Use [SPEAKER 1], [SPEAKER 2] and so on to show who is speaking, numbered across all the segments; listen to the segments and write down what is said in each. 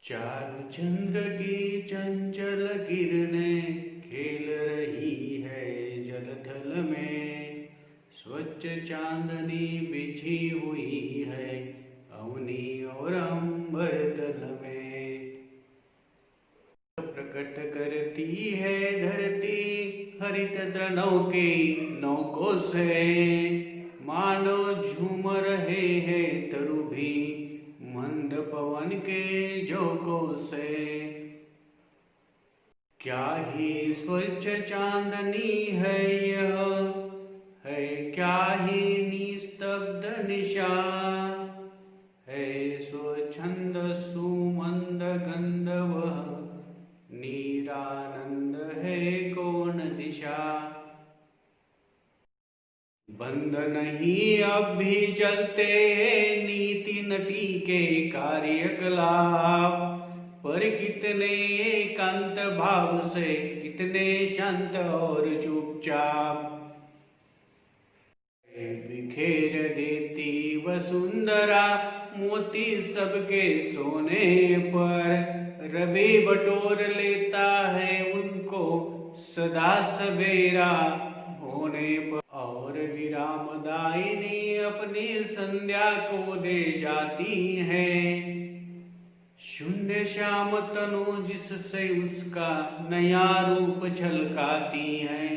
[SPEAKER 1] चारु चंद्र की चंचल किरणें खेल रही है जल थल में। स्वच्छ चांदनी बिछी हुई है अवनी और अंबर तल में। प्रकट करती है धरती हरित तृणों के नौकों से। मानो झूम रहे हैं तरु भी मंद पवन के झोंकों से। क्या ही स्वच्छ चांदनी है यह, है क्या ही निस्तब्ध निशा। है स्वच्छंद सुमंद गंध वह, नीरानंद है कौन दिशा। बंद नहीं अब भी चलते नीति नटी के कार्यकलाप। पर कितने एकांत भाव से, कितने शांत और चुपचाप। बिखेर देती वसुंधरा मोती सबके सोने पर। रवि बटोर लेता है उनको सदा सवेरा होने पर। और विरामदायिनी अपनी संध्या को दे जाती है। शून्य श्याम तनु जिससे उसका नया रूप झलकाती है।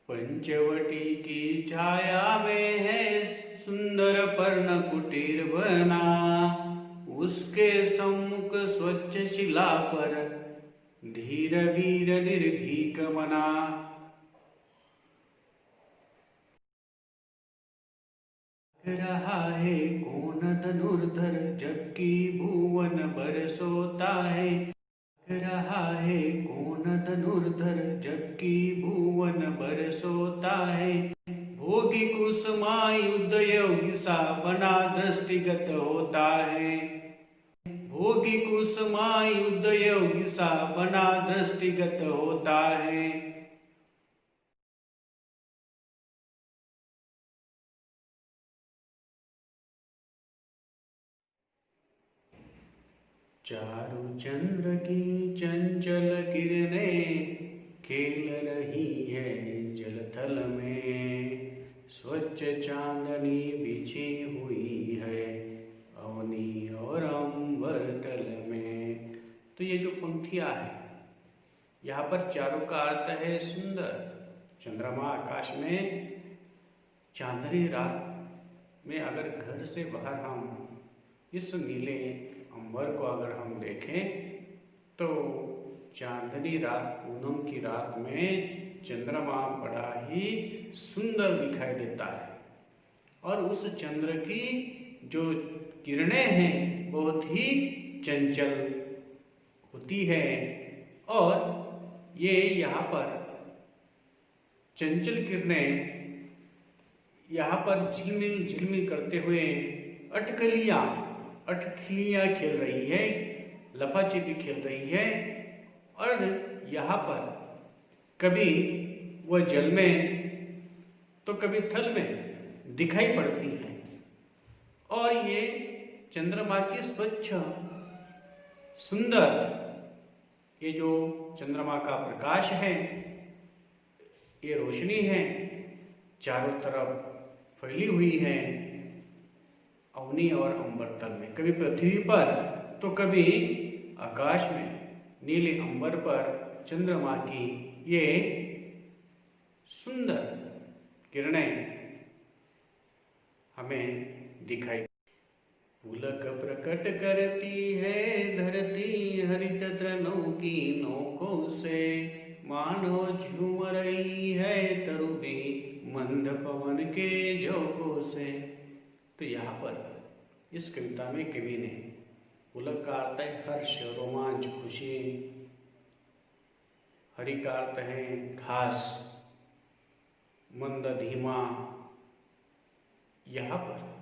[SPEAKER 1] पंचवटी की छाया में है सुंदर पर्ण कुटीर बना। उसके सम्मुख स्वच्छ शिला पर धीर वीर निर्भीक मना। रहा है कौन धनुर्धर जबकि भुवन बरसोता है। रहा है कौन धनुर्धर जबकि भुवन बरसोता है। भोगी कुसुमायुध योगी सा बना दृष्टिगत होता है। भोगी कुसुमायुध योगी सा बना दृष्टिगत होता है। चारु चंद्र की चंचल किरणें खेल रही है जल थल में। स्वच्छ चांदनी बिछी हुई है अवनी और अंबर तल में। तो ये जो पंक्तियां है, यहाँ पर चारों का अर्थ है सुंदर। चंद्रमा आकाश में चांदनी रात में अगर घर से बाहर हम इस नीले अंबर को अगर हम देखें तो चांदनी रात, पूनम की रात में चंद्रमा बड़ा ही सुंदर दिखाई देता है। और उस चंद्र की जो किरणें हैं बहुत ही चंचल होती है। और ये यहाँ पर चंचल किरणें यहाँ पर झिलमिल झिलमिल करते हुए अटखलियां खेल रही है, लपाछिपी खेल रही है। और यहाँ पर कभी वह जल में तो कभी थल में दिखाई पड़ती है। और ये चंद्रमा की स्वच्छ सुंदर, ये जो चंद्रमा का प्रकाश है, ये रोशनी है, चारों तरफ फैली हुई है अवनी और अंबर तल में। कभी पृथ्वी पर तो कभी आकाश में नीले अंबर पर चंद्रमा की ये सुंदर किरणें हमें दिखाई। पुलक प्रकट करती है धरती हरित तृणों की नोकों से। मानो झूम रही है तरु भी मंद पवन के झोंकों से। तो यहाँ पर इस कविता में कवि ने पुलक का अर्थ है हर्ष, रोमांच, खुशी। हरि का अर्थ है घास, मंद, धीमा। यहाँ पर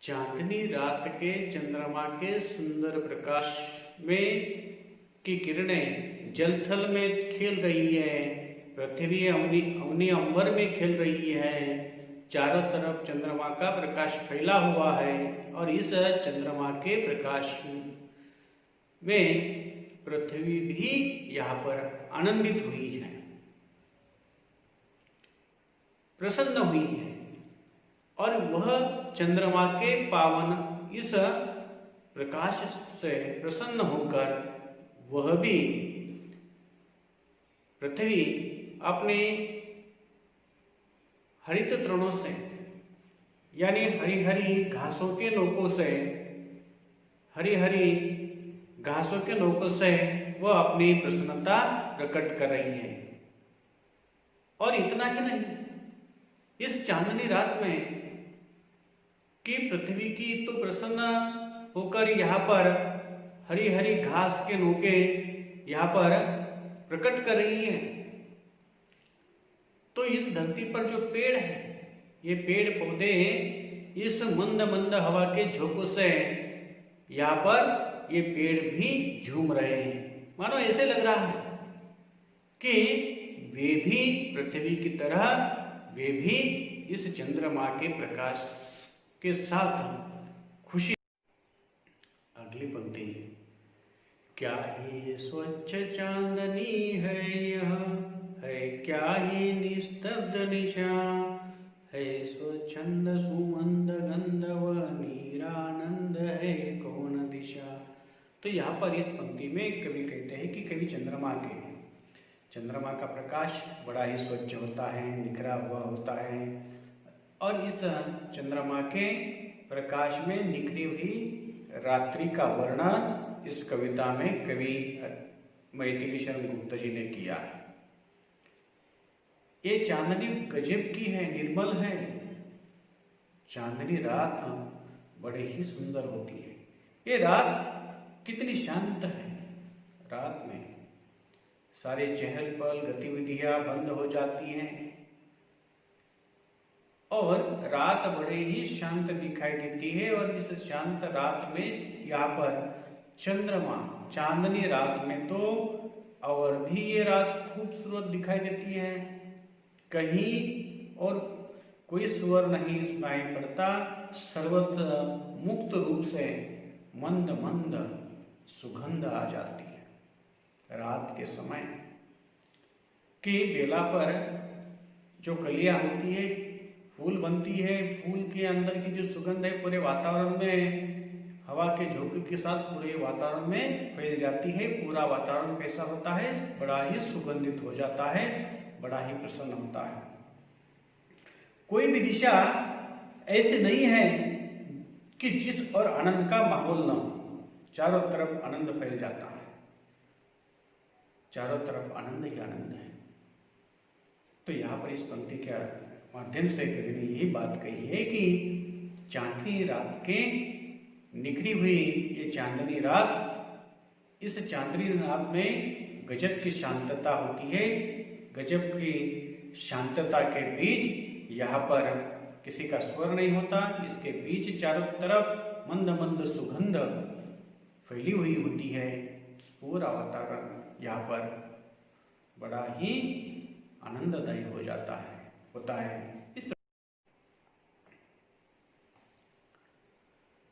[SPEAKER 1] चांदनी रात के चंद्रमा के सुंदर प्रकाश में की किरणें जलथल में खेल रही है। पृथ्वी अवनी अंबर में खेल रही है। चारों तरफ चंद्रमा का प्रकाश फैला हुआ है और इस चंद्रमा के प्रकाश में पृथ्वी भी यहाँ पर आनंदित हुई है, प्रसन्न हुई है और वह चंद्रमा के पावन इस प्रकाश से प्रसन्न होकर वह भी पृथ्वी अपने हरित तृणों से यानी हरी हरी घासों के नोकों से हरी हरी घासों के नोकों से वह अपनी प्रसन्नता प्रकट कर रही है। और इतना ही नहीं, इस चांदनी रात में कि पृथ्वी की तो प्रसन्न होकर यहाँ पर हरी हरी घास के नोके यहाँ पर प्रकट कर रही है, तो इस धरती पर जो पेड़ है, ये पेड़ पौधे इस मंद मंद हवा के झोंकों से यहाँ पर ये पेड़ भी झूम रहे हैं। मानो ऐसे लग रहा है कि वे भी पृथ्वी की तरह वे भी इस चंद्रमा के प्रकाश के साथ खुशी। अगली पंक्ति, क्या ये स्वच्छ चांदनी है, यह है क्या ये निस्तब्ध निशा, है स्वच्छंद सुमंद गंधव नीरानंद है कौन दिशा। तो यहाँ पर इस पंक्ति में कवि कहते हैं कि कवि चंद्रमा का प्रकाश बड़ा ही स्वच्छ होता है, निखरा हुआ होता है और इस चंद्रमा के प्रकाश में निखरी हुई रात्रि का वर्णन इस कविता में कवि मैथिली शरण गुप्त जी ने किया। ये चांदनी गजब की है, निर्मल है। चांदनी रात बड़े ही सुंदर होती है। ये रात कितनी शांत है। रात में सारे चहल पहल गतिविधियां बंद हो जाती हैं और रात बड़े ही शांत दिखाई देती है। और इस शांत रात में यहाँ पर चंद्रमा, चांदनी रात में तो और भी ये रात खूबसूरत दिखाई देती है। कहीं और कोई स्वर नहीं सुनाई पड़ता, सर्वत्र मुक्त रूप से मंद मंद सुगंध आ जाती है। रात के समय की बेला पर जो कलियां होती है, फूल बनती है, फूल के अंदर की जो सुगंध है पूरे वातावरण में हवा के झोंके के साथ पूरे वातावरण में फैल जाती है। पूरा वातावरण कैसा होता है, बड़ा ही सुगंधित हो जाता है, बड़ा ही प्रसन्न होता है। कोई भी दिशा ऐसी नहीं है कि जिस और आनंद का माहौल न हो। चारों तरफ आनंद फैल जाता है, चारों तरफ आनंद ही आनंद है। तो यहाँ पर इस पंक्ति के माध्यम से कवि ने यही बात कही है कि चांदनी रात के निखरी हुई ये चांदनी रात, इस चांदनी रात में गजब की शांतता होती है। गजब की शांतता के बीच यहाँ पर किसी का स्वर नहीं होता, इसके बीच चारों तरफ मंद मंद सुगंध फैली हुई होती है। पूरा वातावरण यहाँ पर बड़ा ही आनंददायी हो जाता है, होता है। इस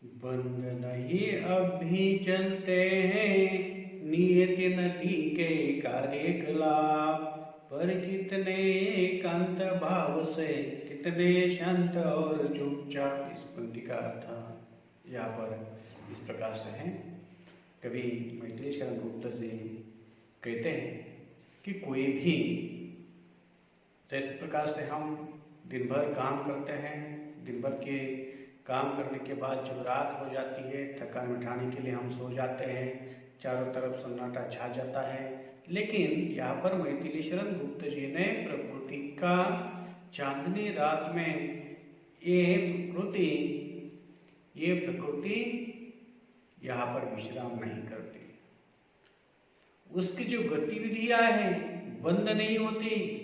[SPEAKER 1] बंद नहीं अब भी चलते हैं नियत नटी के कार्यकलाप, पर कितने एकांत भाव से कितने शांत और चुपचाप। इस पंक्ति का अर्थ यहाँ पर इस प्रकार से है। कवि मैथिली शरण गुप्त जी कहते हैं कि कोई भी जिस प्रकार से हम दिन भर काम करते हैं, दिन भर के काम करने के बाद जब रात हो जाती है, थकान मिटाने के लिए हम सो जाते हैं, चारों तरफ सन्नाटा छा जाता है। लेकिन यहाँ पर मैथिली शरण गुप्त जी ने प्रकृति का चांदनी रात में ये प्रकृति यहाँ पर विश्राम नहीं करती। उसकी जो गतिविधियां हैं बंद नहीं होती।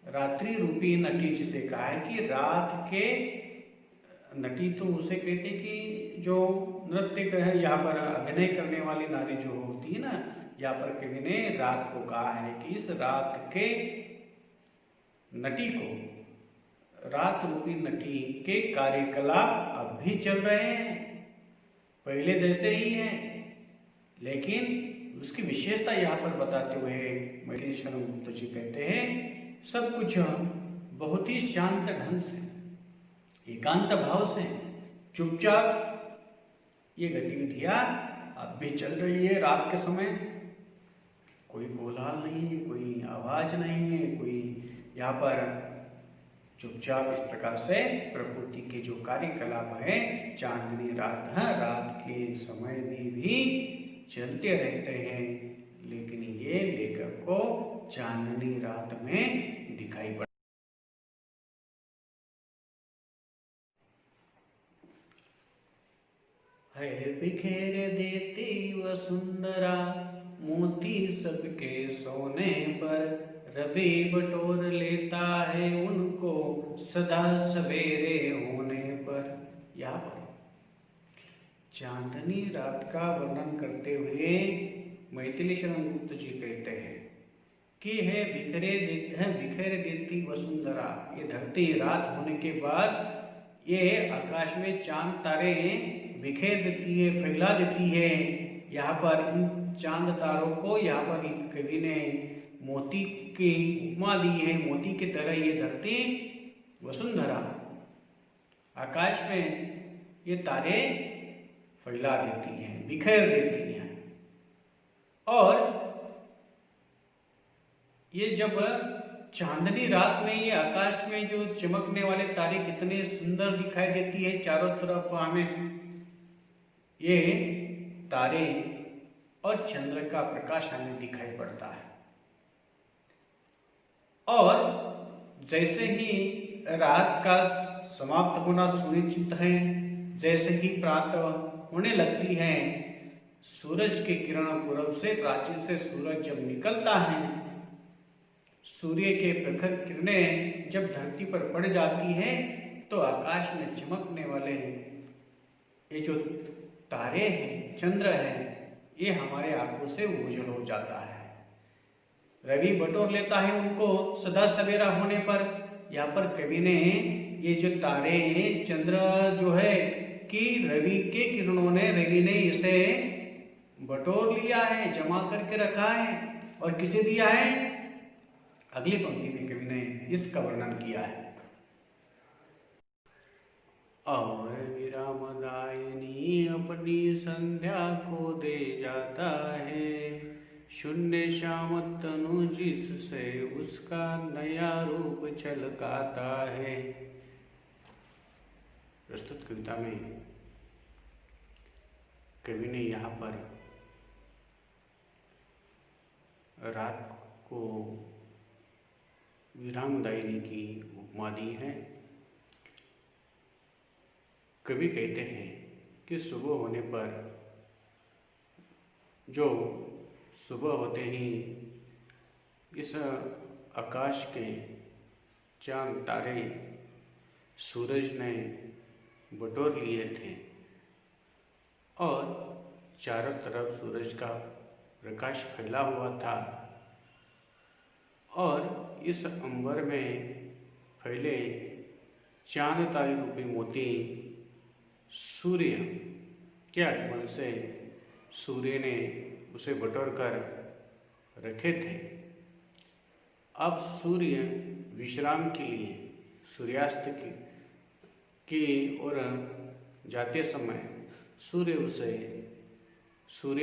[SPEAKER 1] रात्रि रूपी नटी जिसे कहा है कि रात के नटी तो उसे कहते कि जो नृत्य है, यहाँ पर अभिनय करने वाली नारी जो होती है ना, यहाँ पर कवि ने रात को कहा है कि इस रात के नटी को, रात रूपी नटी के कार्यकलाप अब भी चल रहे हैं, पहले जैसे ही हैं, लेकिन उसकी विशेषता यहाँ पर बताते हुए मैथिली शरण गुप्त जी कहते हैं, सब कुछ बहुत ही शांत ढंग से, एकांत भाव से, चुपचाप ये गतिविधियां अब भी चल रही है। रात के समय कोई कोलाहल नहीं है, कोई आवाज नहीं है, कोई यहाँ पर चुपचाप इस प्रकार से प्रकृति के जो कार्यकलाप है चांदनी रात है, रात के समय में भी चलते रहते हैं, लेकिन ये लेखक को चांदनी रात में दिखाई पड़ा। है बिखेर देती वसुंधरा मोती सबके सोने पर, रवि बटोर लेता है उनको सदा सवेरे होने पर। यहाँ पर चांदनी रात का वर्णन करते हुए मैथिली शरण गुप्त जी कहते हैं कि है बिखेर देती वसुंधरा, ये धरती रात होने के बाद ये आकाश में चांद तारे बिखेर देती है, फैला देती है। यहाँ पर इन चांद तारों को यहाँ पर कवि ने मोती की उपमा दी है, मोती की तरह ये धरती वसुंधरा, आकाश में ये तारे फैला देती हैं, बिखेर देती हैं। और ये जब चांदनी रात में ये आकाश में जो चमकने वाले तारे कितने सुंदर दिखाई देती है, चारों तरफ हमें ये तारे और चंद्र का प्रकाश हमें दिखाई पड़ता है। और जैसे ही रात का समाप्त होना सुनिश्चित है, जैसे ही प्रातः होने लगती है, सूरज की किरण पूरब से, प्राचीन से सूरज जब निकलता है, सूर्य के प्रखर किरणें जब धरती पर पड़ जाती है, तो आकाश में चमकने वाले ये जो तारे हैं, चंद्र है, ये हमारे आंखों से ओझल हो जाता है। रवि बटोर लेता है उनको सदा सवेरा होने पर। यहाँ पर कवि ने ये जो तारे चंद्र जो है कि रवि के किरणों ने, रवि ने इसे बटोर लिया है, जमा करके रखा है। और किसे दिया है? अगली पंक्ति में कवि ने इसका वर्णन किया है। और विरामदायिनी अपनी संध्या को दे जाता है, शून्य श्याम तनु जिससे उसका नया रूप छलकाता है। प्रस्तुत कविता में कवि ने यहाँ पर रात को विरामदायिनी की उपमा दी है। कवि कहते हैं कि सुबह होने पर, जो सुबह होते ही इस आकाश के चांद तारे सूरज ने बटोर लिए थे और चारों तरफ सूरज का प्रकाश फैला हुआ था। और इस अंबर में फैले चांद तारे रूपी मोती सूर्य के आगमन से सूर्य ने उसे बटोर कर रखे थे। अब सूर्य विश्राम के लिए सूर्यास्त की ओर जाते समय सूर्य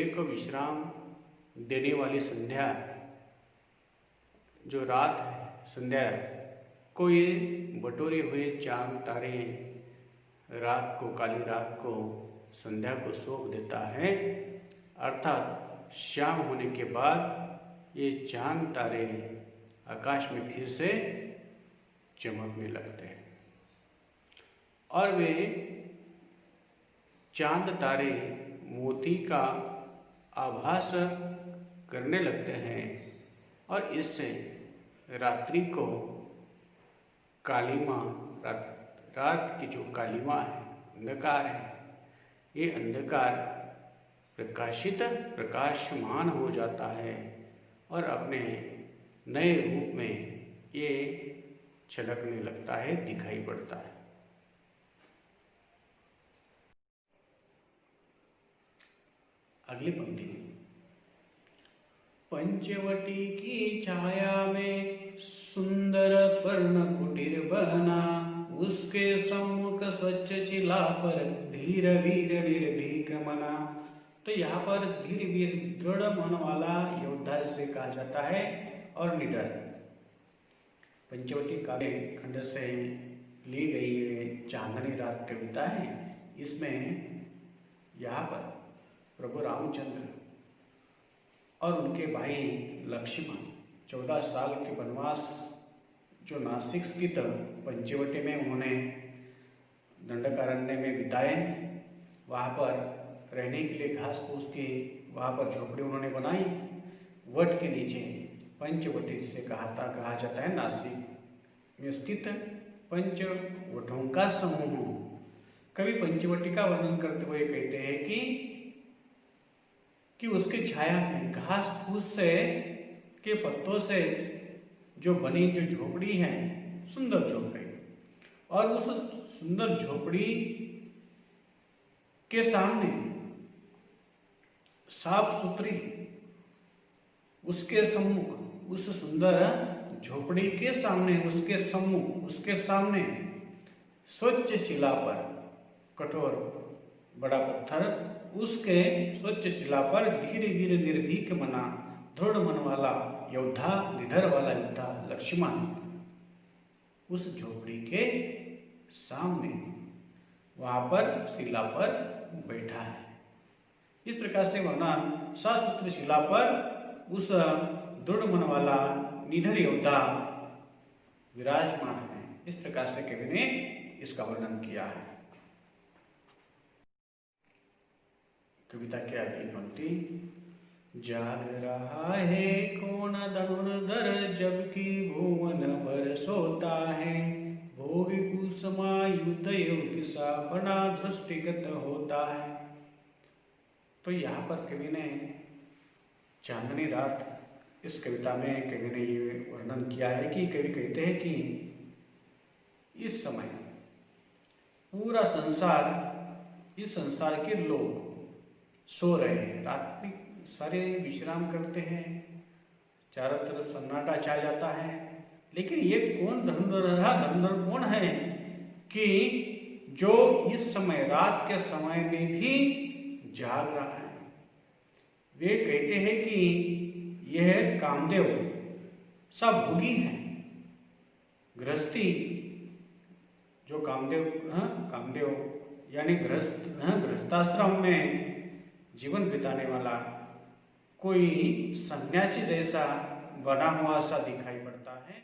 [SPEAKER 1] को विश्राम देने वाली संध्या, जो रात है, संध्या को ये बटोरे हुए चांद तारे रात को, काली रात को, संध्या को सौंप देता है। अर्थात शाम होने के बाद ये चांद तारे आकाश में फिर से चमकने लगते हैं और वे चांद तारे मोती का आभास करने लगते हैं और इससे रात्रि को कालिमा, रात की जो कालिमा है, अंधकार है, ये अंधकार प्रकाशमान हो जाता है और अपने नए रूप में ये छलकने लगता है, दिखाई पड़ता है। अगली पंक्ति में, पंचवटी की छाया में सुंदर पर्ण कुटीर बना, उसके सम्मुख स्वच्छ शिला पर धीर वीर निर्भीक मना। तो यहाँ पर धीर वीर दृढ़ मन वाला योद्धा से कहा जाता है और निडर। पंचवटी काव्य खंड से ली गई चांदनी रात कविता है। इसमें यहाँ पर प्रभु रामचंद्र और उनके भाई लक्ष्मण 14 साल के वनवास जो नासिक स्थित पंचवटी में उन्होंने दंडकारण्य में बिताए। वहाँ पर रहने के लिए घास फूस की वहाँ पर झोपड़ी उन्होंने बनाई। वट के नीचे पंचवटी जिसे कहा जाता है, नासिक में स्थित पंचवटों का समूह। कवि पंचवटी का वर्णन करते हुए कहते हैं कि उसकी छाया में घास फूस से के पत्तों से जो बनी जो झोपड़ी है, सुंदर झोपड़ी, और उस सुंदर झोपड़ी के सामने साफ सुथरी, उसके सम्मुख, उस सुंदर झोपड़ी के सामने, उसके सम्मुख, उसके सामने स्वच्छ शिला पर कठोर बड़ा पत्थर, उसके स्वच्छ शिला पर धीरे धीरे निर्भीक मना, दृढ़ मन वाला योद्धा, निडर वाला योद्धा लक्ष्मण उस झोपड़ी के सामने वहां पर शिला पर बैठा है। इस प्रकार से वर्णन ससूत्र शिला पर उस दृढ़ मन वाला निडर योद्धा विराजमान है। इस प्रकार से कवि ने इसका वर्णन किया है। कविता के अगली पंक्ति, जाग रहा है कौन धनुर्धर जबकि भुवन भर सोता है, भोग कुसुमायुध किसा बड़ा दृष्टिगत होता है। तो यहाँ पर कवि ने चांदनी रात, इस कविता में कवि ने ये वर्णन किया है कि कवि कहते हैं कि इस समय पूरा संसार, इस संसार के लोग सो रहे हैं, रात में सारे विश्राम करते हैं, चारों तरफ सन्नाटा छा जाता है। लेकिन ये कौन धनुर्धर कौन है कि जो इस समय, रात के समय में भी जाग रहा है। वे कहते हैं कि यह कामदेव सब भोगी है। गृहस्थी जो कामदेव यानी गृहस्थाश्रम में जीवन बिताने वाला कोई सन्यासी जैसा बना हुआ सा दिखाई पड़ता है।